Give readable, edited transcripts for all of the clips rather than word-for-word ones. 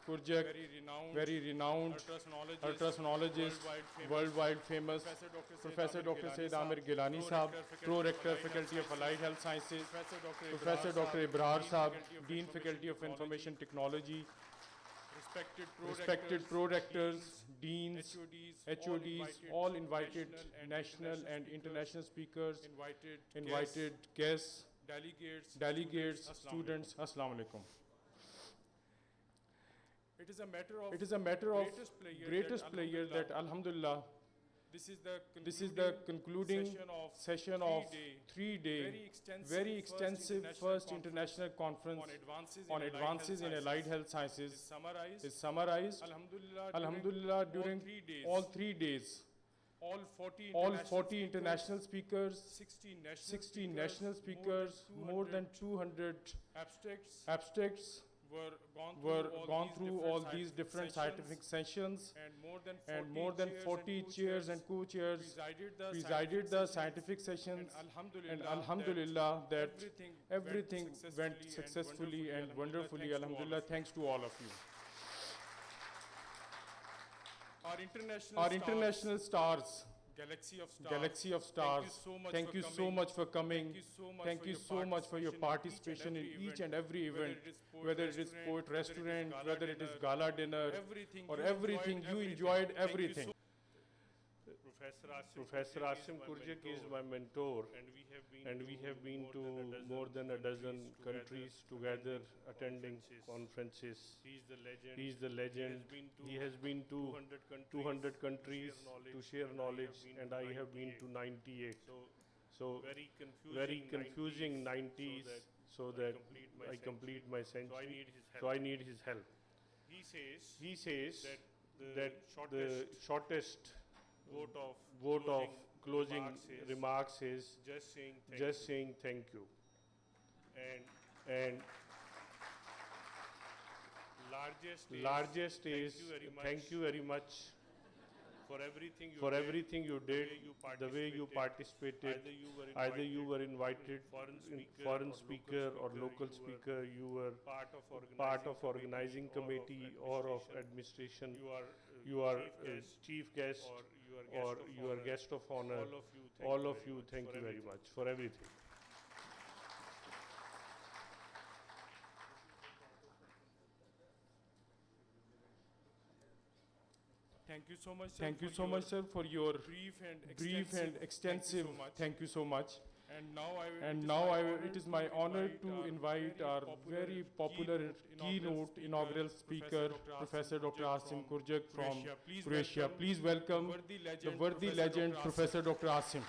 Kurjak, very renowned ultrasonologist, worldwide famous, Professor Dr. Said Amir Gilani Sahab, Pro-Rector, Faculty of Allied Health Sciences, Professor Dr. Ibrar Sahab, Dean, Faculty of Information Technology, respected pro-rectors, deans, HODs, all invited national and international speakers, invited guests, delegates, students, Assalamu alaikum. It is a matter of greatest pleasure that Alhamdulillah, this is the concluding session of 3-day, very extensive first international conference on advances in allied health sciences is summarized, Alhamdulillah, during all 3 days. All 40 international speakers, 60 national speakers, more than 200 abstracts were gone through all these different scientific sessions, and more than 40 chairs and co-chairs presided the scientific sessions, and Alhamdulillah that everything went successfully and wonderfully. Alhamdulillah, thanks to all of you. Our international stars, Galaxy of Stars, thank you so much for coming. Thank you so much for your participation in each and every event, whether it is Poet Restaurant, whether it is Gala Dinner, or everything. You enjoyed everything. Professor Asim Kurjak is my mentor, and we have been to more than a dozen countries together attending conferences. He is the legend. He has been to 200 countries to share knowledge, and I have been to 98. So very confusing 90s, so that I complete my century. So I need his help. He says that the shortest vote of closing remarks is just saying thank you. And largest is thank you very much for everything you did, the way you participated. Either you were invited, foreign speaker or local speaker, you were part of organizing committee or of administration, you are chief guest or you are guest of honor. All of you, thank you very much for everything. Thank you so much, sir, for your brief and extensive. Thank you so much. And now it is my honor to invite our very popular keynote inaugural speaker, Professor Dr. Asim Kurjak from Croatia. Please welcome the worthy legend, Professor Dr. Asim.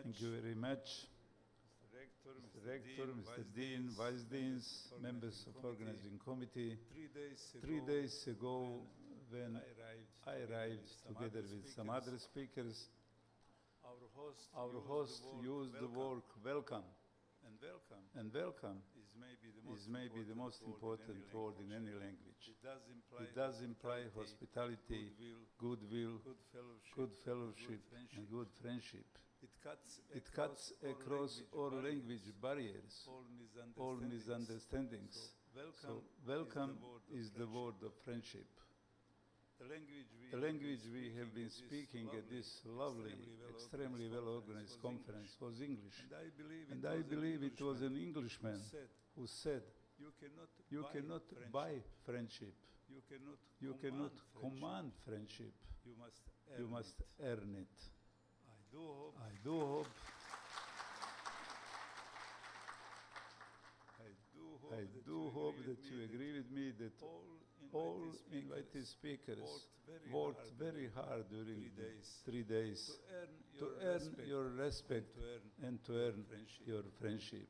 Thank you very much. Rector, Mr. Dean, Vice Deans, members of organizing committee. 3 days ago, when I arrived together with some other speakers, our host used the word welcome. And welcome is maybe the most important word in any language. It does imply hospitality, goodwill, good fellowship, and good friendship. It cuts across all language barriers, all misunderstandings. So welcome is the word of friendship. The language we have been speaking at this lovely, extremely well-organized conference was English. And I believe it was an Englishman who said, you cannot buy friendship. You cannot command friendship. You must earn it. I do hope that you agree with me that all invited speakers worked very hard during the 3 days to earn your respect and to earn your friendship.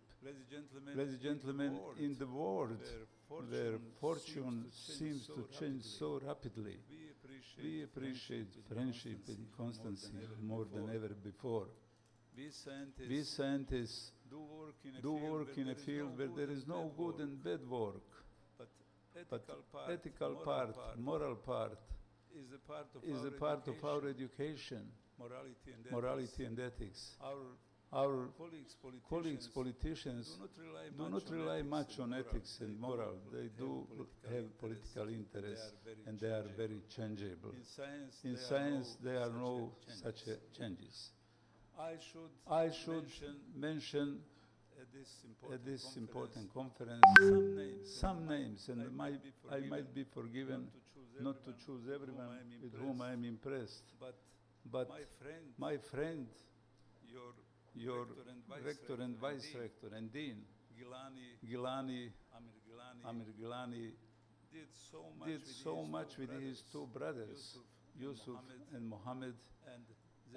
Ladies and gentlemen, in the world where fortune seems to change so rapidly, we appreciate friendship and constancy more than ever before. We scientists do work in a field where there is no good and bad work, but ethical part, moral part, is a part of our education, morality and ethics. our colleagues, politicians, do not rely much on ethics and moral. They do have political interests, and they are very changeable. In science, there are no such changes. I should mention at this important conference some names, and I might be forgiven not to choose everyone with whom I am impressed. But my friend, your rector and vice rector and dean, Amir Gilani, did so much with his two brothers, Yusuf and Mohammed,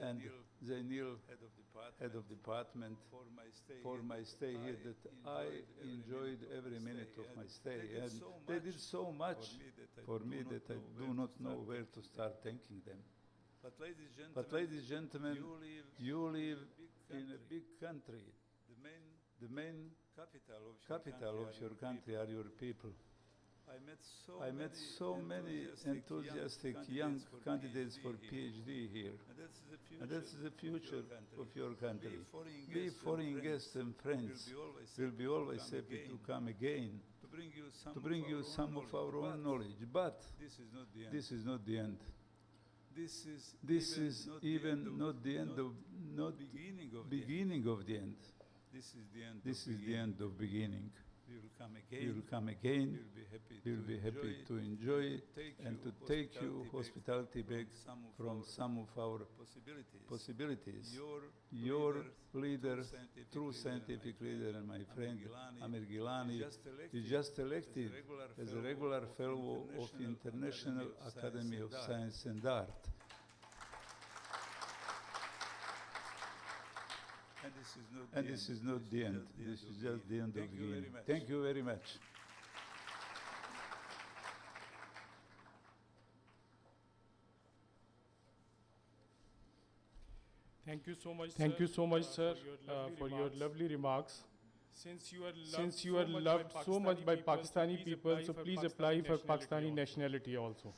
and Zainil, head of department, for my stay here, that I enjoyed every minute of my stay. And they did so much for me that I do not know where to start thanking them. But ladies and gentlemen, you live in a big country. The main capital of your country are your people. I met so many enthusiastic young candidates for PhD here. And that's the future of your country. We foreign guests and friends will be always happy to come again to bring you some of our own knowledge. But this is not the end. This is even not the end of, not beginning of the end. This is the end of beginning. We will come again. We will be happy to enjoy and to take you hospitality back from some of our possibilities. Your leader, true scientific leader, and my friend Amir Gilani, is just elected as a regular fellow of the International Academy of Science and Art. And this is not the end. This is just the end of the beginning. Thank you very much. Thank you so much, sir, for your lovely remarks. Since you are loved so much by Pakistani people, so please apply for Pakistani nationality also.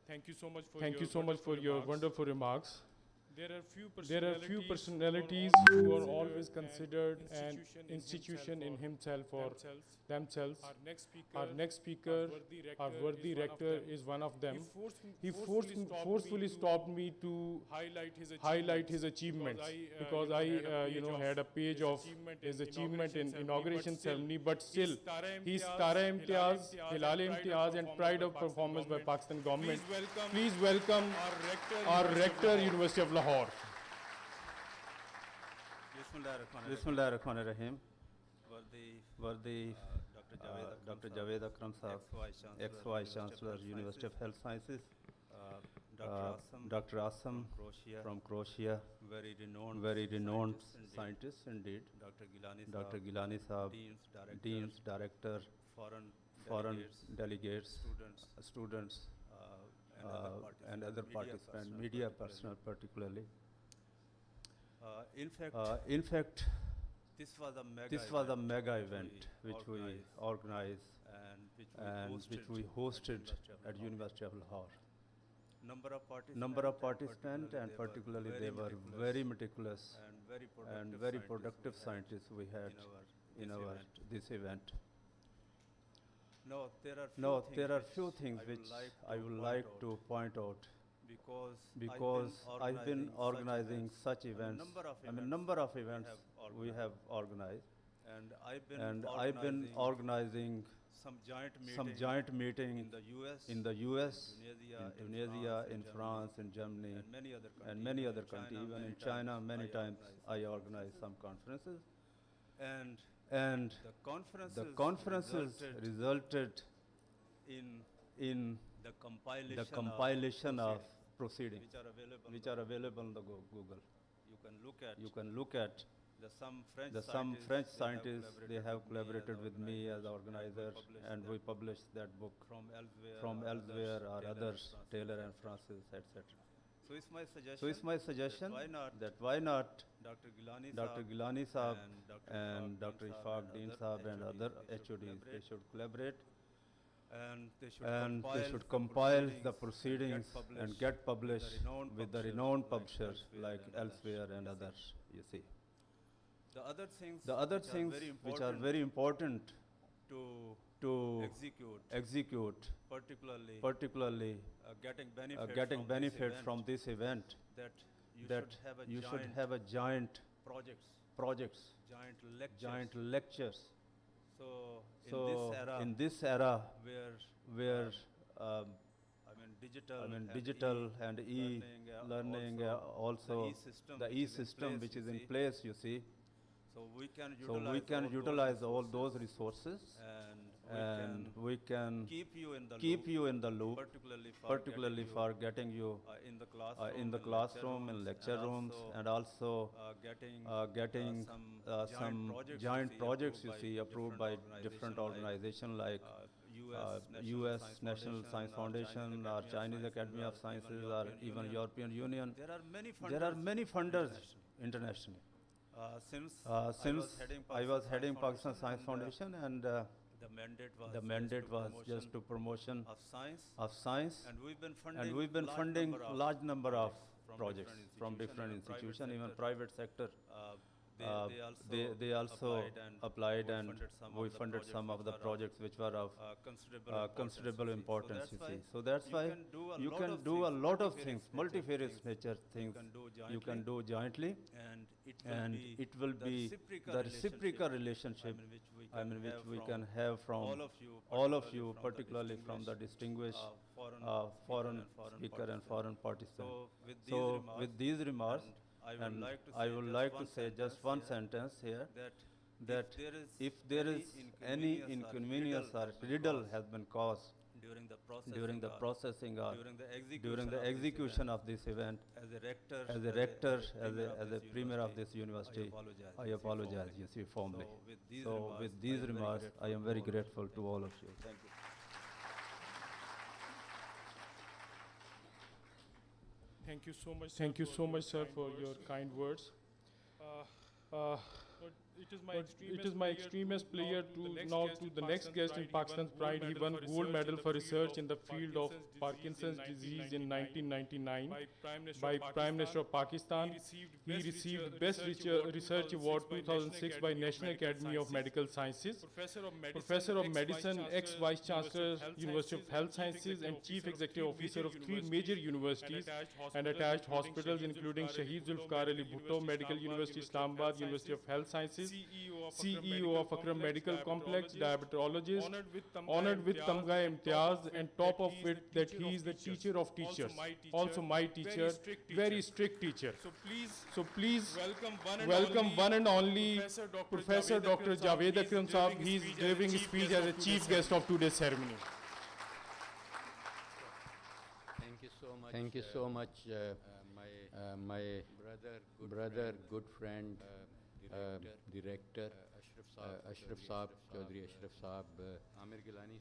Thank you so much for your wonderful remarks. There are few personalities who are always considered an institution in himself or themselves. Our next speaker, our worthy rector, is one of them. He forcefully stopped me to highlight his achievements because I had a page of his achievement in inauguration ceremony, but still, he's Tara Imtiaz, Hilal Imtiaz, and pride of performance by Pakistan government. Please welcome our rector, University of Lahore. Bismillahirrahmanirrahim. Worthy Dr. Javed Akram Sahab, ex-Vice Chancellor, University of Health Sciences, Dr. Assam from Croatia, very renowned scientist indeed, Dr. Gilani Sahab, Deans, Director, Foreign Delegates, students, and other participants, media personnel particularly. In fact, this was a mega event which we organized and which we hosted at University of Lahore. Number of participants, and particularly they were very meticulous and very productive scientists we had in this event. No, there are few things which I would like to point out because I've been organizing such events. Number of events we have organized, and I've been organizing some joint meetings in the US, in Tunisia, in France, in Germany, and many other countries. Even in China, many times I organized some conferences. And the conferences resulted in the compilation of proceedings, which are available on the Google. You can look at some French scientists. They have collaborated with me as organizer, and we published that book from elsewhere or others, Taylor and Francis, etc. So it's my suggestion that why not Dr. Gilani Sahab and Dr. Ishfaq Dean Sahab and other HODs, they should collaborate and they should compile the proceedings and get published with the renowned publishers like Elsewhere and others, you see. The other things which are very important to execute, particularly getting benefit from this event, that you should have a joint projects, giant lectures. So in this era where digital and e-learning, also the e-system which is in place, you see. So we can utilize all those resources, and we can keep you in the loop, particularly for getting you in the classroom, in lecture rooms, and also getting some joint projects, you see, approved by different organizations like US National Science Foundation or Chinese Academy of Sciences or even European Union. There are many funders internationally. Since I was heading Pakistan Science Foundation, and the mandate was just to promotion of science, and we've been funding large number of projects from different institutions, even private sector. They also applied, and we funded some of the projects which were of considerable importance, you see. So that's why you can do a lot of things, multifarious nature things you can do jointly, and it will be the reciprocal relationship, which we can have from all of you, particularly from the distinguished foreign speaker and foreign participant. So with these remarks, and I would like to say just one sentence here, that if there is any inconvenience or riddle has been caused during the processing or during the execution of this event, as a rector, as a premier of this university, I apologize, you see, formally. So with these remarks, I am very grateful to all of you. Thank you. Thank you so much, sir, for your kind words. It is my extremest pleasure to the next guest in Pakistan's pride. He won gold medal for research in the field of Parkinson's disease in 1999 by Prime Minister of Pakistan. He received Best Research Award 2006 by National Academy of Medical Sciences. Professor of Medicine, ex-Vice Chancellor, University of Health Sciences, and Chief Executive Officer of 3 major universities and attached hospitals, including Shaheed Zulfikar Ali Bhutto Medical University, Islamabad, University of Health Sciences, CEO of Akram Medical Complex, diabetologist, honored with Tamga Imtiaz, and top of it that he is the teacher of teachers, also my teacher, very strict teacher. So please welcome one and only Professor Dr. Javed Akram Saab. He is delivering his speech as a chief guest of today's ceremony. Thank you so much, my brother, good friend, director, Ashraf Saab, Chaudhry Ashraf Saab,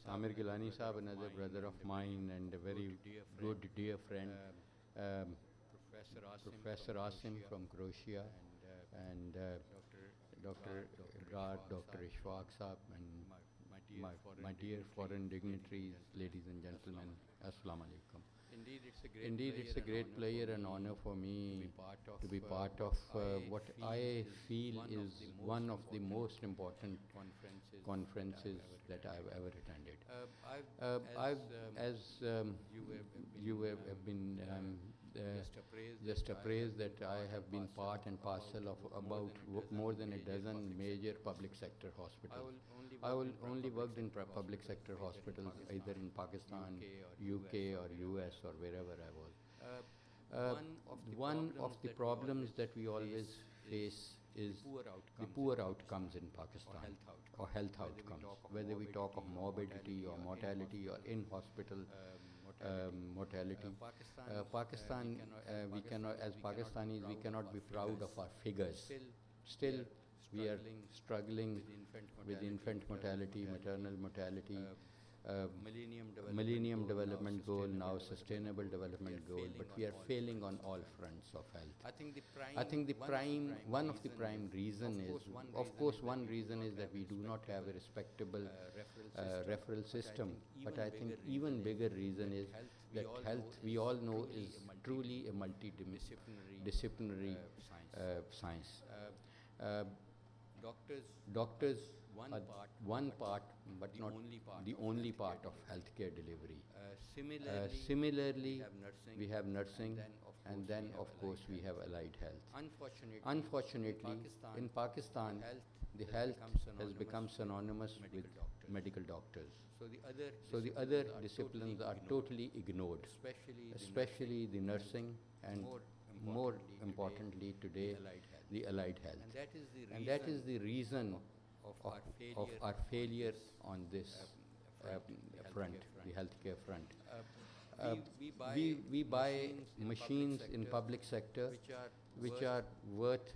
Amir Gilani Saab, another brother of mine and a very good dear friend, Professor Asim from Croatia, and Dr. Irgad, Dr. Ishfaq Saab, and my dear foreign dignitaries, ladies and gentlemen, Assalamu alaikum. Indeed, it's a great pleasure and honor for me to be part of what I feel is one of the most important conferences that I've ever attended. As you have been just appraised that I have been part and parcel of about more than a dozen major public sector hospitals. I only worked in public sector hospitals either in Pakistan, UK or US or wherever I was. One of the problems that we always face is the poor outcomes in Pakistan, or health outcomes, whether we talk of morbidity or mortality or in-hospital mortality. Pakistan, we cannot, as Pakistanis, we cannot be proud of our figures. Still, we are struggling with infant mortality, maternal mortality, Millennium Development Goal, now Sustainable Development Goal, but we are failing on all fronts of health. I think one of the prime reason is, of course, one reason is that we do not have a respectable referral system, but I think even bigger reason is that health, we all know, is truly a multidisciplinary science. Doctors are one part, but not the only part of healthcare delivery. Similarly, we have nursing, and then of course we have allied health. Unfortunately, in Pakistan, the health has become synonymous with medical doctors. So the other disciplines are totally ignored, especially the nursing, and more importantly today, the allied health. And that is the reason of our failure on this front, the healthcare front. We buy machines in public sector which are worth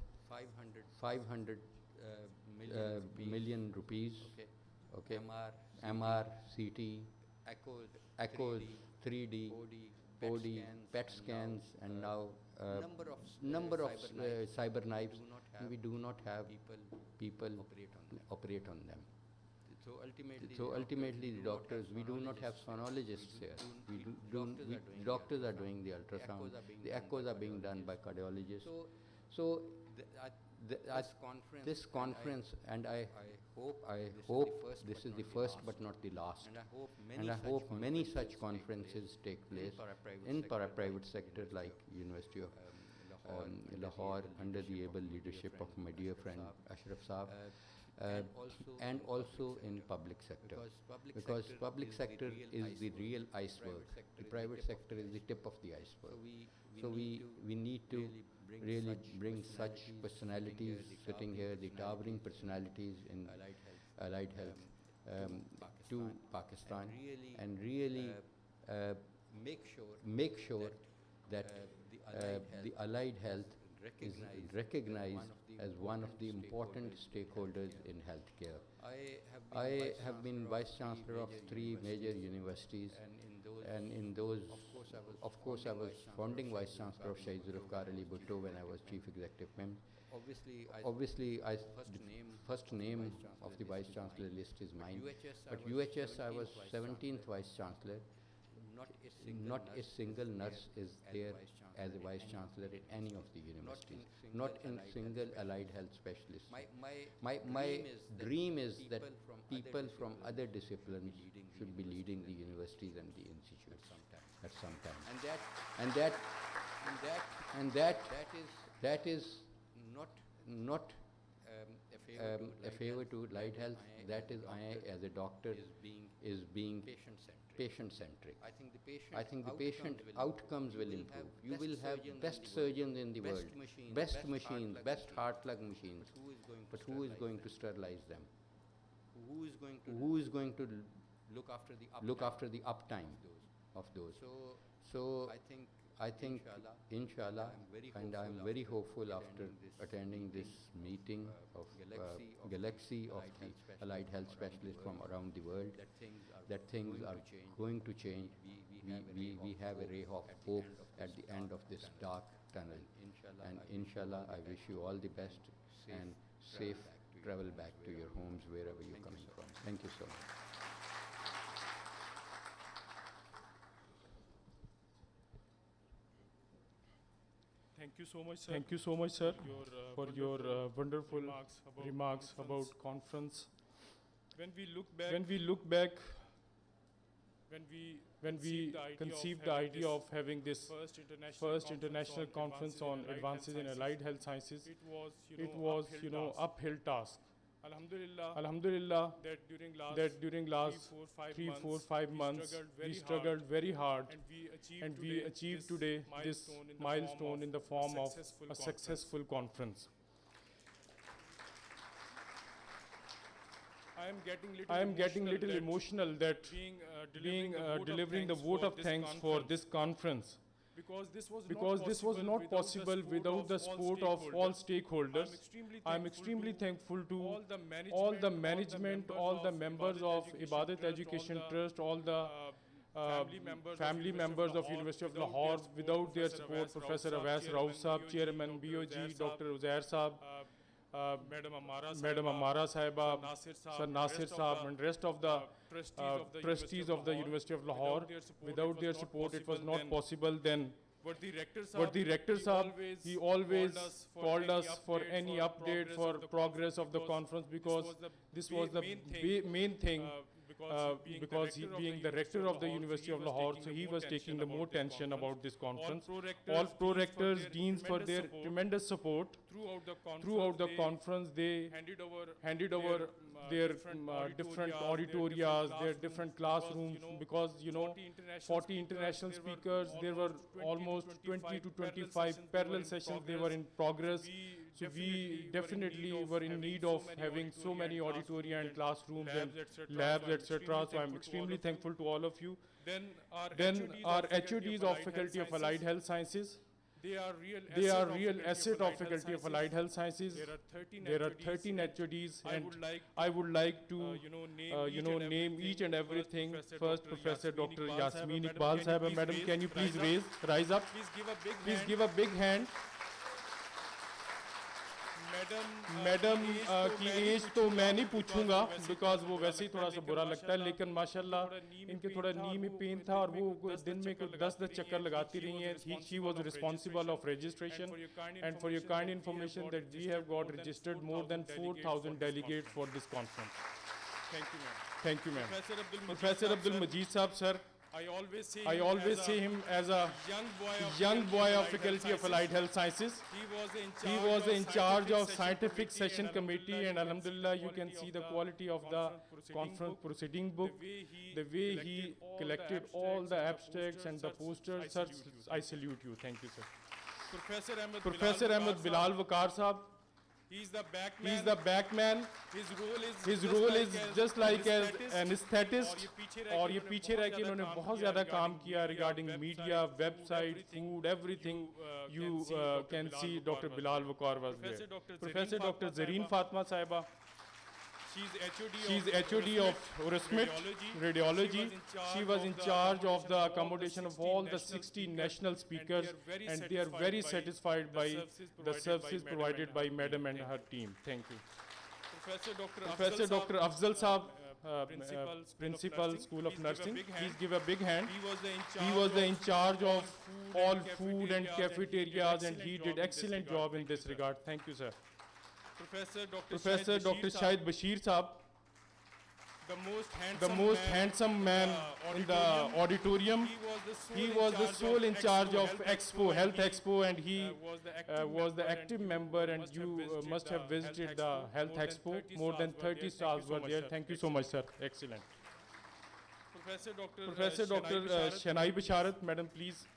500 million rupees. Okay, MR, CT, echoes, 3D, 4D, PET scans, and now number of cyber knives, and we do not have people operate on them. So ultimately, the doctors, we do not have sonologists here. Doctors are doing the ultrasound. The echoes are being done by cardiologists. So this conference, and I hope this is the first but not the last. And I hope many such conferences take place in para-private sector like University of Lahore under the able leadership of my dear friend Ashraf Saab. And also in public sector, because public sector is the real iceberg. The private sector is the tip of the iceberg. So we need to really bring such personalities sitting here, the towering personalities in allied health, to Pakistan, and really make sure that the allied health is recognized as one of the important stakeholders in healthcare. I have been Vice Chancellor of 3 major universities, and in those, of course, I was founding Vice Chancellor of Shaheed Zulfikar Ali Bhutto when I was Chief Executive Pim. Obviously, the first name of the Vice Chancellor list is mine, but UHS I was 17th Vice Chancellor. Not a single nurse is there as a Vice Chancellor in any of the universities, not in single allied health specialist. My dream is that people from other disciplines should be leading the universities and the institutes at some time. And that is not a favor to allied health. That is, I as a doctor is being patient-centric. I think the patient outcomes will improve. You will have best surgeons in the world, best machines, best heart lung machines, but who is going to sterilize them? Who is going to look after the uptime of those? So I think, inshallah, and I'm very hopeful after attending this meeting of galaxy of the allied health specialists from around the world, that things are going to change. We have a ray of hope at the end of this dark tunnel. And inshallah, I wish you all the best and safe travel back to your homes wherever you're coming from. Thank you so much. Thank you so much, sir. Thank you so much, sir, for your wonderful remarks about conference. When we look back, when we conceived the idea of having this first international conference on advances in allied health sciences, it was, uphill task. Alhamdulillah, that during last 3, 4, 5 months, we struggled very hard, and we achieved today this milestone in the form of a successful conference. I am getting little emotional that being delivering the vote of thanks for this conference, because this was not possible without the support of all stakeholders. I'm extremely thankful to all the management, all the members of Ibadat Education Trust, all the family members of University of Lahore. Without their support, Professor Awais Rauf Sahab, Chairman BOG, Dr. Uzair Sahab, Madam Amara Sahiba, Sir Nasir Sahab, and rest of the trustees of the University of Lahore. Without their support, it was not possible then. But the rector Sahab, he always called us for any update, for progress of the conference, because this was the main thing. Because he being the rector of the University of Lahore, so he was taking the more tension about this conference. All pro-rectors, deans for their tremendous support throughout the conference. They handed over their different auditorias, their different classrooms, because 40 international speakers, there were almost 20 to 25 parallel sessions, they were in progress. So we definitely were in need of having so many auditoria and classrooms and labs, etc. So I'm extremely thankful to all of you. Then our HODs of Faculty of Allied Health Sciences, they are real asset of Faculty of Allied Health Sciences. There are 13 HODs, and I would like to name each and everything. First, Professor Dr. Yasmin Iqbal Sahib. Madam, can you please rise up? Please give a big hand. Madam की as तो मैं नहीं पूछूंगा, because वो वैसे ही थोड़ा सा बुरा लगता है, लेकिन माशाल्लाह इनके थोड़ा नी में पेन था और वो दिन में कुछ 10 चक्कर लगाती रही हैं. She was responsible of registration, and for your kind information that we have got registered more than 4,000 delegates for this conference. Thank you, ma'am. Professor Abdul Majid Sahab, sir. I always see him as a young boy of Faculty of Allied Health Sciences. He was in charge of Scientific Session Committee, and alhamdulillah you can see the quality of the conference proceeding book, the way he collected all the abstracts and the posters. Sir, I salute you. Thank you, sir. Professor Ahmed Bilal Waqar Sahab. He's the backman. His role is just like an anesthetist. और ये पीछे रह के इन्होंने बहुत ज़्यादा काम किया regarding media, website, food, everything. You can see Dr. Bilal Waqar was there. Professor Dr. Zareen Fatma Sahiba. She's HOD of Urasmit, Radiology. She was in charge of the accommodation of all the 60 national speakers, and they are very satisfied by the services provided by Madam and her team. Thank you. Professor Dr. Afzal Saab, Principal, School of Nursing. Please give a big hand. He was in charge of all food and cafeterias, and he did excellent job in this regard. Thank you, sir. Professor Dr. Shahid Bashir Sahab, the most handsome man in the auditorium. He was the sole in charge of Expo, Health Expo, and he was the active member, and you must have visited the Health Expo. More than 30 stars were there. Thank you so much, sir. Excellent. Professor Dr. Shanai Bisharat, madam, please.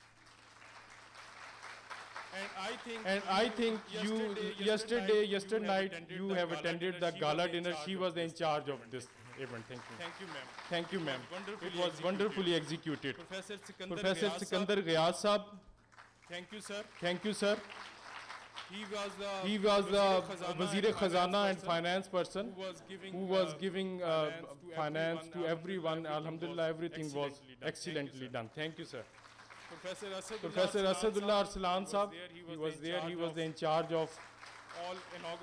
And I think you, yesterday night, you have attended the gala dinner. She was in charge of this event. Thank you. Thank you, ma'am. It was wonderfully executed. Professor Sikandar Ghias Sahab. Thank you, sir. He was the Wazir Khazana and finance person who was giving finance to everyone. Alhamdulillah, everything was excellently done. Thank you, sir. Professor Asadullah Arsalan Sahab, he was there. He was in charge of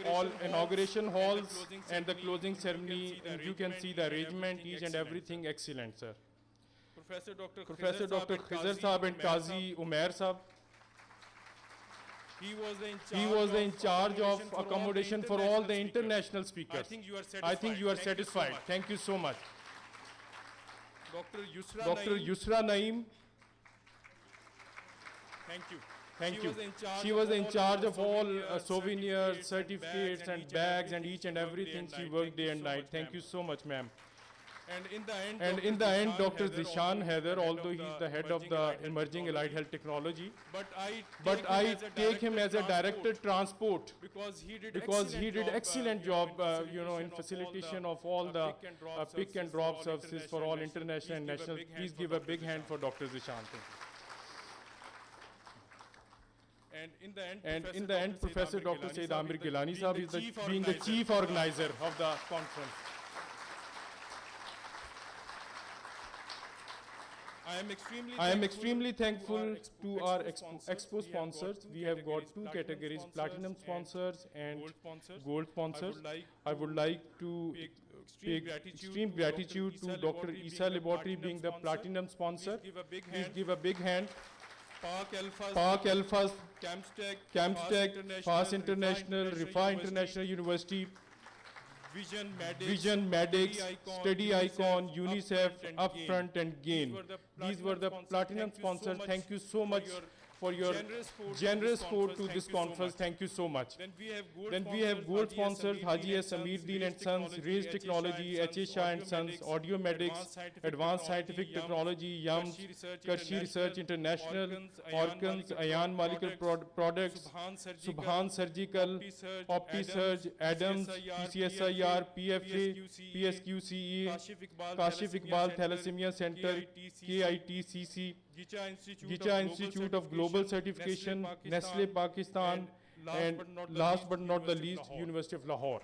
all inauguration halls and the closing ceremony, and you can see the arrangement, each and everything excellent, sir. Professor Dr. Khizr Sahab and Qazi Umair Sahab, he was in charge of accommodation for all the international speakers. I think you are satisfied. Thank you so much. Dr. Yusra Naeem. Thank you. She was in charge of all souvenirs, certificates and bags and each and everything. She worked day and night. Thank you so much, ma'am. And in the end, Dr. Zishan Haider, although he is the head of the Emerging Allied Health Technology, but I take him as a director transport because he did excellent job, in facilitation of all the pick and drop services for all international and national. Please give a big hand for Dr. Zishan. Thank you. Professor Dr. Azhar Sahib, Director of Technology, University of Lahore. Thank you, sir. Thank you, ma'am. Thank you, ma'am. Wonderfully executed. Professor Dr. Khaizar Sahib and Kazi Umair Sahab, he was the in charge of accommodation for all the international and national. Please give a big hand for Dr. Zishan. Thank you. And in the end, Professor Dr. Said Amir Gilani Sahab is being the chief organizer of the conference. I am extremely thankful to our expo sponsors. We have got two categories, platinum sponsors and gold sponsors. I would like to pay extreme gratitude to Dr. Isa Laboratory being the platinum sponsor. Please give a big hand. Park Alphas, Camstech, FAS International, Rifa International University, Vision, Madix, Steady Icon, UNICEF, Upfront and Gain. These were the platinum sponsors. Thank you so much for your generous support to this conference. Thank you so much. Then we have gold sponsors, Haji S. Amiruddin and Sons, Raise Technology, HSI and Sons, Audio Medics, Advanced Scientific Technology, YUMS, Karshi Research International, Orkans, Ayan Molecular Products, Subhan Surgical, OptiSurge, Adams, PCSIR, PFA, PSQCE, Kashif Iqbal Thalassemia Center, KITCC, Gicha Institute of Global Certification, Nestle Pakistan, and last but not the least, University of Lahore.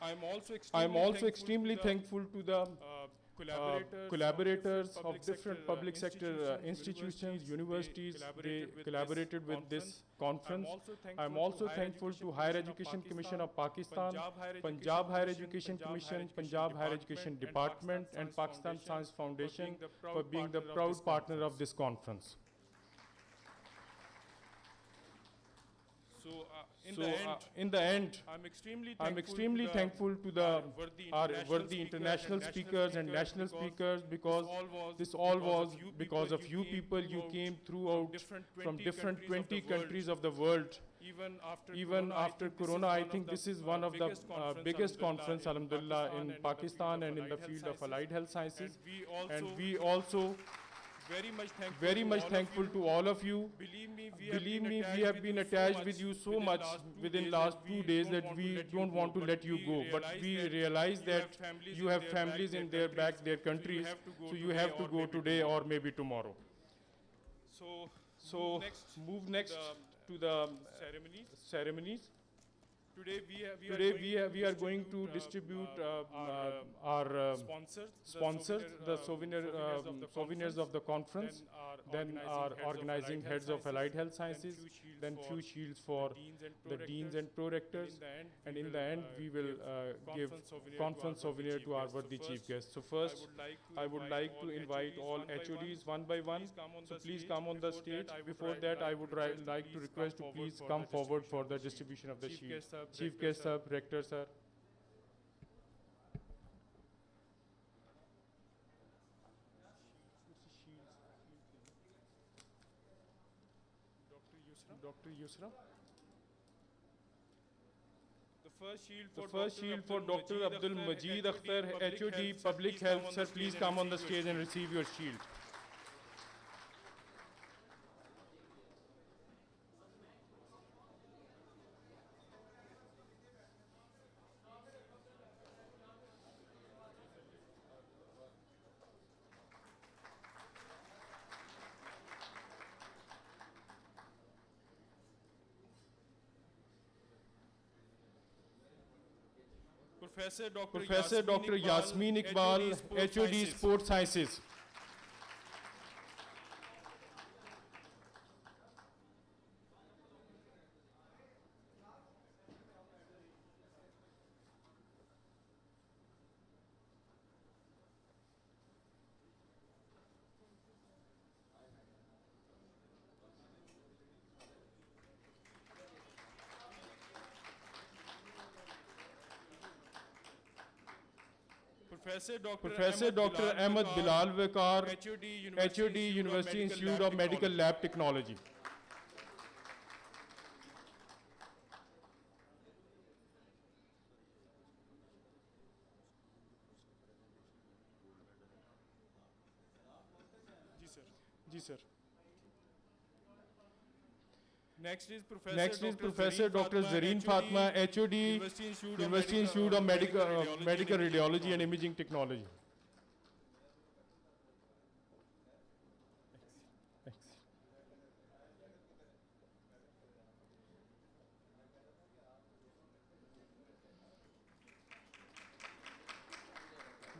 I am also extremely thankful to the collaborators of different public sector institutions, universities. They collaborated with this conference. I am also thankful to Higher Education Commission of Pakistan, Punjab Higher Education Commission, Punjab Higher Education Department, and Pakistan Science Foundation for being the proud partner of this conference. In the end, I'm extremely thankful to our worthy international speakers and national speakers, because this all was because of you people. You came throughout from different 20 countries of the world. Even after Corona, I think this is one of the biggest conference, alhamdulillah, in Pakistan and in the field of allied health sciences. And we also very much thankful to all of you. Believe me, we have been attached with you so much within last 2 days that we don't want to let you go. But we realize that you have families in their countries, so you have to go today or maybe tomorrow. So move next to the ceremonies. Today we are going to distribute our sponsors, the souvenirs of the conference, then our organizing heads of allied health sciences, then few shields for the deans and pro-rectors, and in the end we will give conference souvenir to our worthy chief guests. So first, I would like to invite all HODs one by one, so please come on the stage. Before that, I would like to request to please come forward for the distribution of the shield. Chief guest sir, rector sir. Dr. Yusra. The first shield for Dr. Abdul Majid Akhtar, HOD Public Health. Sir, please come on the stage and receive your shield. Professor Dr. Yasmin Iqbal, HOD Sports Sciences. Professor Dr. Ahmed Bilal Waqar, HOD University Institute of Medical Lab Technology. Ji sir. Next is Professor Dr. Zareen Fatma, HOD, University Institute of Medical Radiology and Imaging Technology.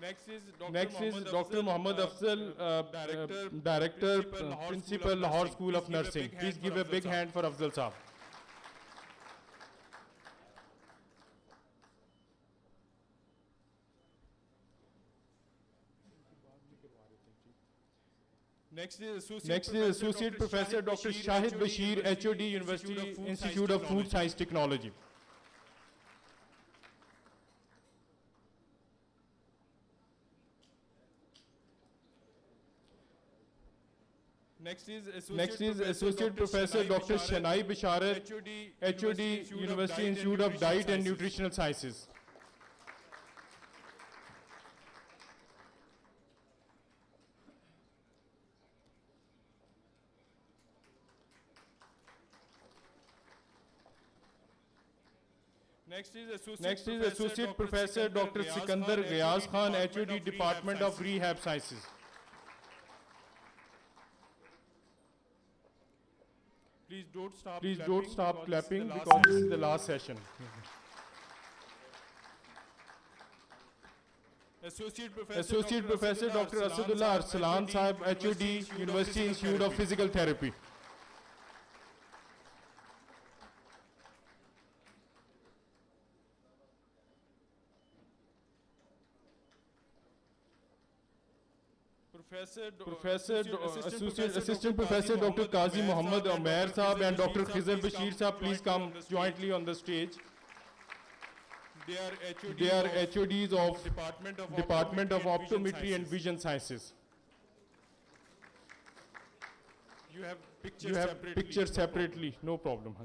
Next is Dr. Muhammad Afzal, Director, Principal, Lahore School of Nursing. Please give a big hand for Afzal Saab. Next is Associate Professor Dr. Shahid Bashir, HOD, University Institute of Food Science Technology. Next is Associate Professor Dr. Shanai Bisharat, HOD, University Institute of Diet and Nutritional Sciences. Next is Associate Professor Dr. Sikandar Ghiaz Khan, HOD, Department of Rehab Sciences. Please don't stop clapping because this is the last session. Associate Professor Dr. Asadullah Arsalan Sahib, HOD, University Institute of Physical Therapy. Assistant Professor Dr. Qazi Muhammad Umair Saab and Dr. Khizr Bashir Saab, please come jointly on the stage. They are HODs of Department of Optometry and Vision Sciences. You have pictures separately, no problem.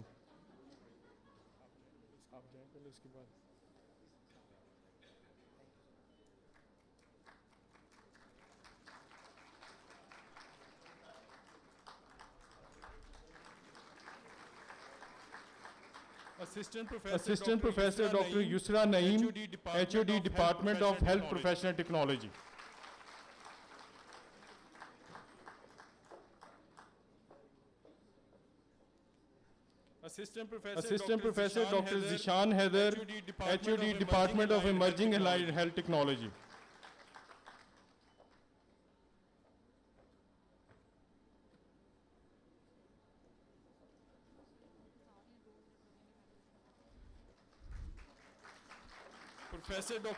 Assistant Professor Dr. Yusra Naeem, HOD, Department of Health Professional Technology. Assistant Professor Dr. Zishan Haider, HOD, Department of Emerging Allied Health Technology.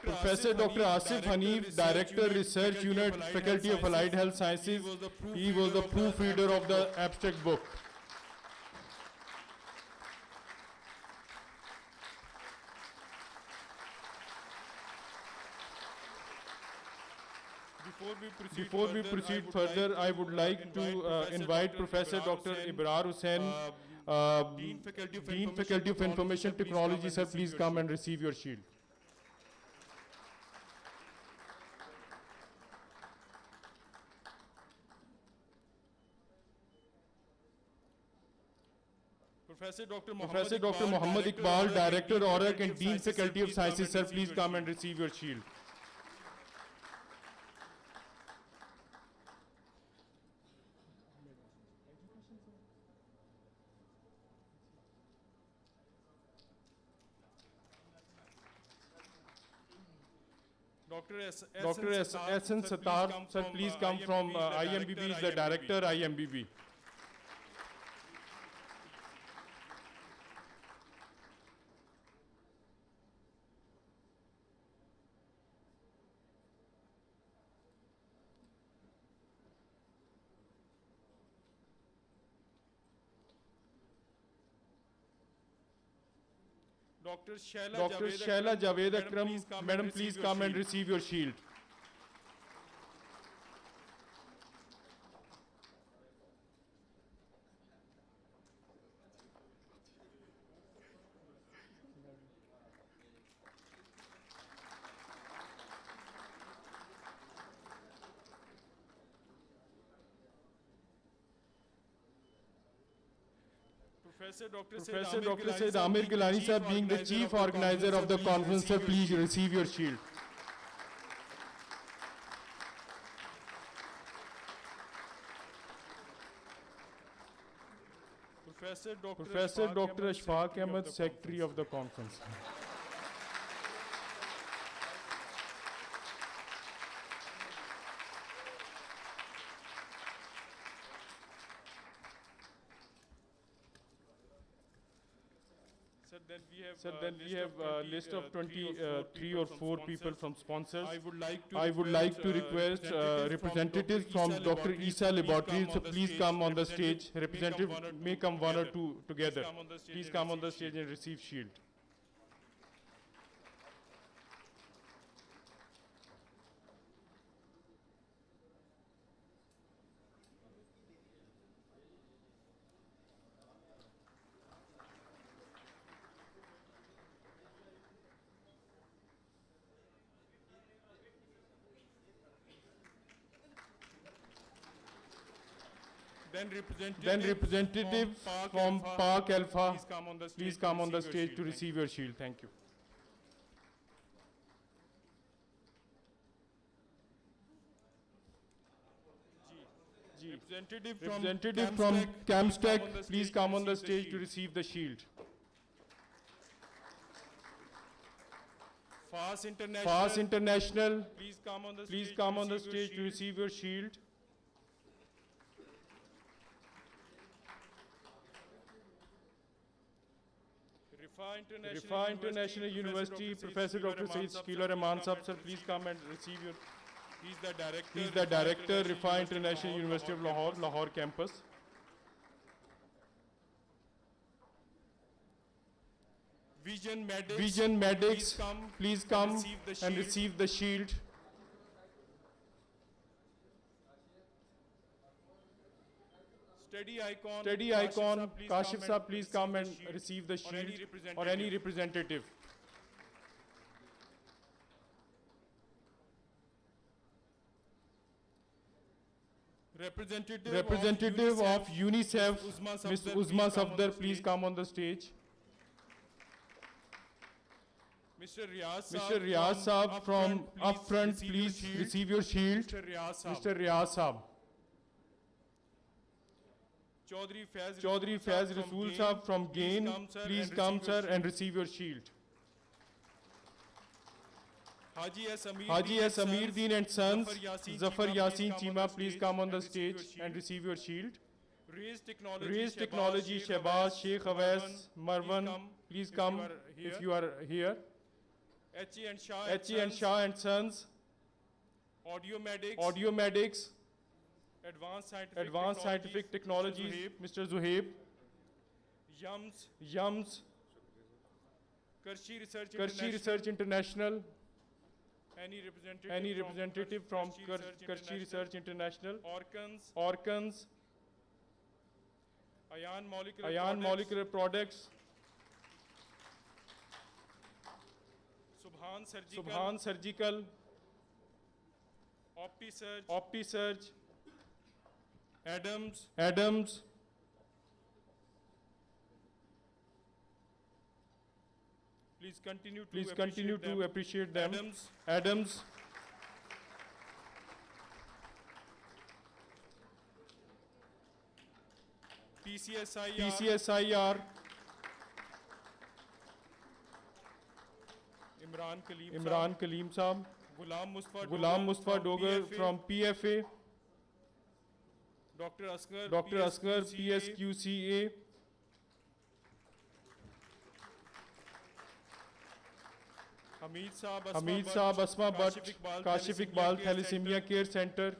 Professor Dr. Asif Hanif, Director, Research Unit, Faculty of Allied Health Sciences. He was the proofreader of the abstract book. Before we proceed further, I would like to invite Professor Dr. Ibrar Hussain, Dean Faculty of Information Technology. Sir, please come and receive your shield. Professor Dr. Muhammad Iqbal, Director, ORAC and Dean Faculty of Sciences. Sir, please come and receive your shield. Dr. S.N. Sattar, sir, please come from IMBB, is the Director, IMBB. Dr. Shaila Javed Akram, madam, please come and receive your shield. Professor Dr. Said Amir Gilani sir, being the chief organizer of the conference, sir, please receive your shield. Professor Dr. Ashfaq Ahmed, Secretary of the conference. Sir, then we have a list of 23 or 4 people from sponsors. I would like to request representatives from Dr. Isa Laboratories to please come on the stage. Representative may come 1 or 2 together. Please come on the stage and receive shield. Then representative from Park Alpha, please come on the stage to receive your shield. Thank you. Representative from Camstack, please come on the stage to receive the shield. FAS International, please come on the stage to receive your shield. Rifa International University, Professor Dr. Saeed Shakila Rahman Sahab, sir, please come and receive your. He's the director, Rifa International University of Lahore, Lahore campus. Vision Medics, please come and receive the shield. Steady Icon, Kashif Sahab, please come and receive the shield, or any representative. Representative of UNICEF, Ms. Uzma Safdar, please come on the stage. Mr. Riyaz Saab from Upfront, please receive your shield. Mr. Riyaz Saab. Chaudhry Faiz Rasool Saab from GAIN, please come sir and receive your shield. Haji S. Amir Deen and Sons, Zafar Yasin Chima, please come on the stage and receive your shield. Raise Technology, Shehbaz, Sheikh Awais, Marwan, please come if you are here. H.E. and Shah and Sons, Audio Medics, Advanced Scientific Technologies, Mr. Zuhaib. Yums, Karshi Research International. Any representative from Karshi Research International. Orkans. Ayan Molecular Products. Subhan Surgical. OptiSurge. Adams. Please continue to appreciate them. Adams. PCSIR. Imran Kaleem Saab. Ghulam Mustafa Dogar from PFA. Dr. Asghar, PSQCA. Hamid Saab, Asma Bhatt, Kashif Iqbal Thalassemia Care Center.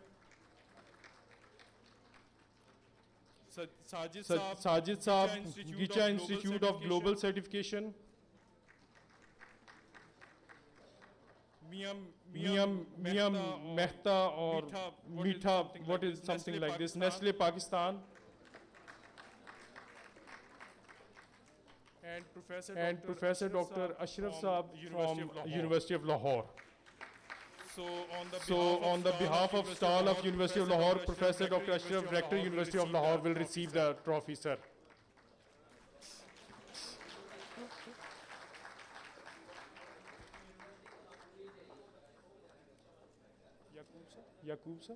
Sajid Saab, Gicha Institute of Global Certification. Mia Mehta or Meetha, what is something like this? Nestle Pakistan. And Professor Dr. Ashraf Saab from University of Lahore. So on the behalf of staff of University of Lahore, Professor Dr. Ashraf, Rector University of Lahore, will receive the trophy, sir. Yaqub sir.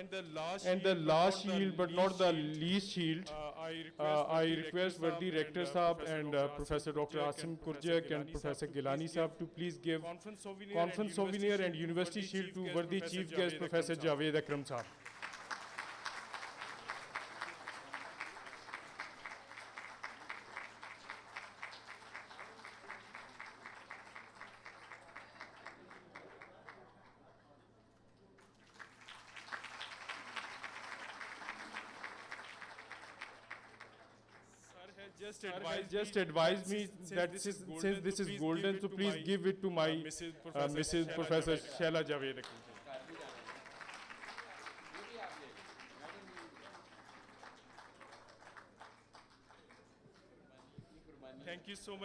And the last shield, but not the least shield, I request Vardi Rector Sahab and Professor Dr. Asim Kurjak and Professor Gilani Sahab to please give conference souvenir and university shield to Vardi Chief Guest Professor Javed Akram Sahab. Just advised me that since this is golden, so please give it to my Mrs. Professor Shaila Javed Akram.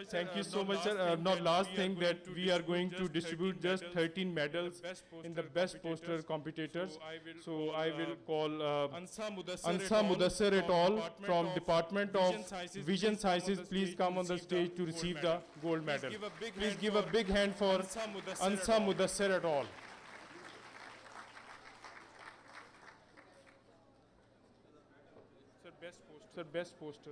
Thank you so much, sir. Now, last thing that we are going to distribute just 13 medals in the best poster competitors. So I will call Ansa Mudassir et al. From Department of Vision Sciences. Please come on the stage to receive the gold medal. Please give a big hand for Ansa Mudassir et al. Sir, best poster.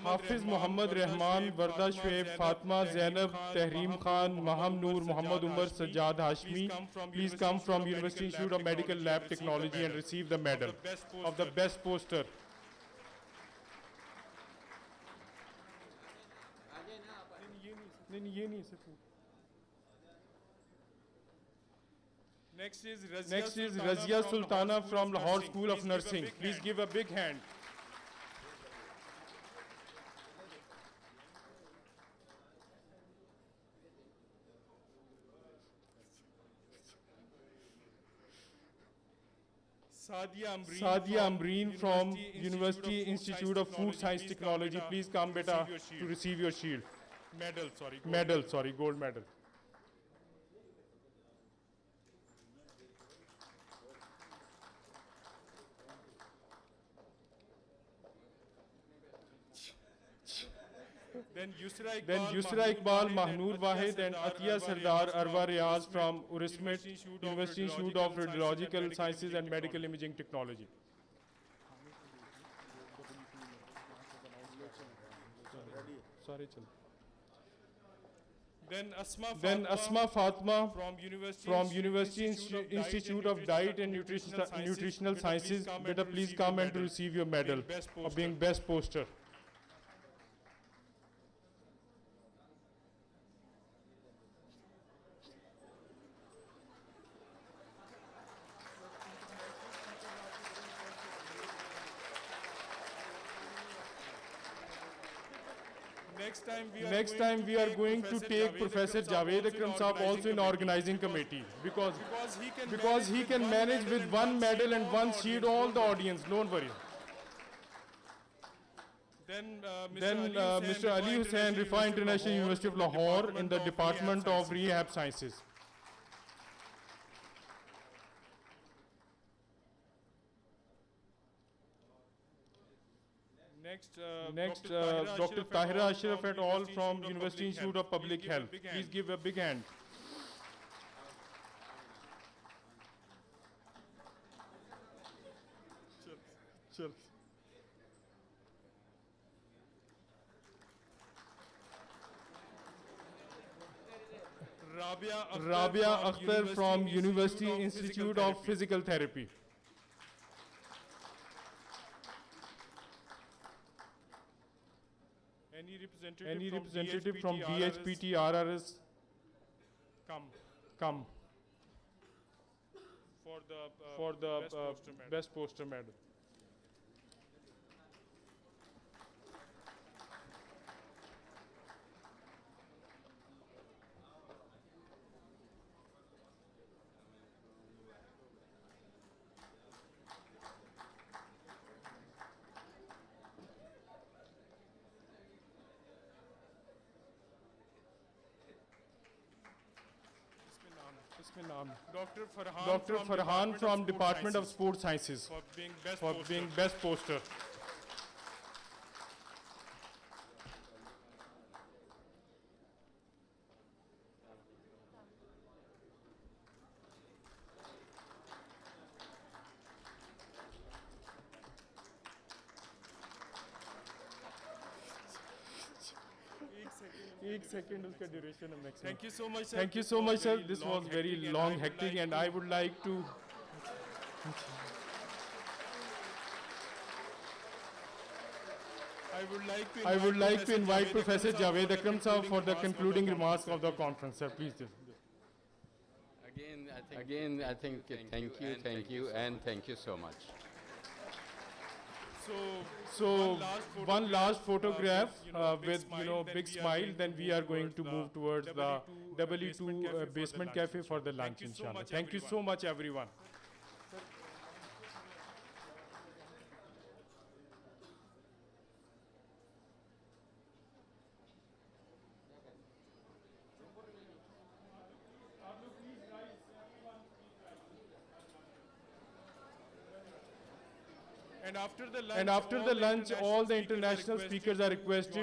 Hafiz Muhammad Rahman, Varda Shoaib, Fatma Zainab, Tahreem Khan, Maham Noor, Muhammad Umar, Sajjad Hashmi. Please come from University Institute of Medical Lab Technology and receive the medal of the best poster. Next is Razia Sultana from Lahore School of Nursing. Please give a big hand. Sadia Amreen from University Institute of Food Science Technology. Please come, beta, to receive your shield. Gold medal. Then Yusra Iqbal, Mahnoor Wahid and Atiya Sardar Arwa Riaz from Urismet, University Institute of Radiological Sciences and Medical Imaging Technology. Then Asma Fatma from University Institute of Diet and Nutritional Sciences. Beta, please come and to receive your medal of being best poster. Next time we are going to take Professor Javed Akram Sahab also in organizing committee because he can manage with one medal and one shield all the audience. Don't worry. Then Mr. Ali Hussain, Rifa International University of Lahore in the Department of Rehab Sciences. Next, Dr. Tahira Ashraf et al. From University Institute of Public Health. Please give a big hand. Rabia Akhtar from University Institute of Physical Therapy. Any representative from DHPT RRS? Come. For the best poster medal. Dr. Farhan from Department of Sports Sciences for being best poster. एक second उसका duration है maximum. Thank you so much, sir. Thank you so much, sir. This was very long, hectic, and I would like to. I would like to invite Professor Javed Akram Sahab for the concluding remarks of the conference, sir. Please do. Again, I think thank you, and thank you so much. So one last photograph with big smile. Then we are going to move towards the W2 basement cafe for the lunch, inshallah. Thank you so much, everyone. And after the lunch, all the international speakers are requested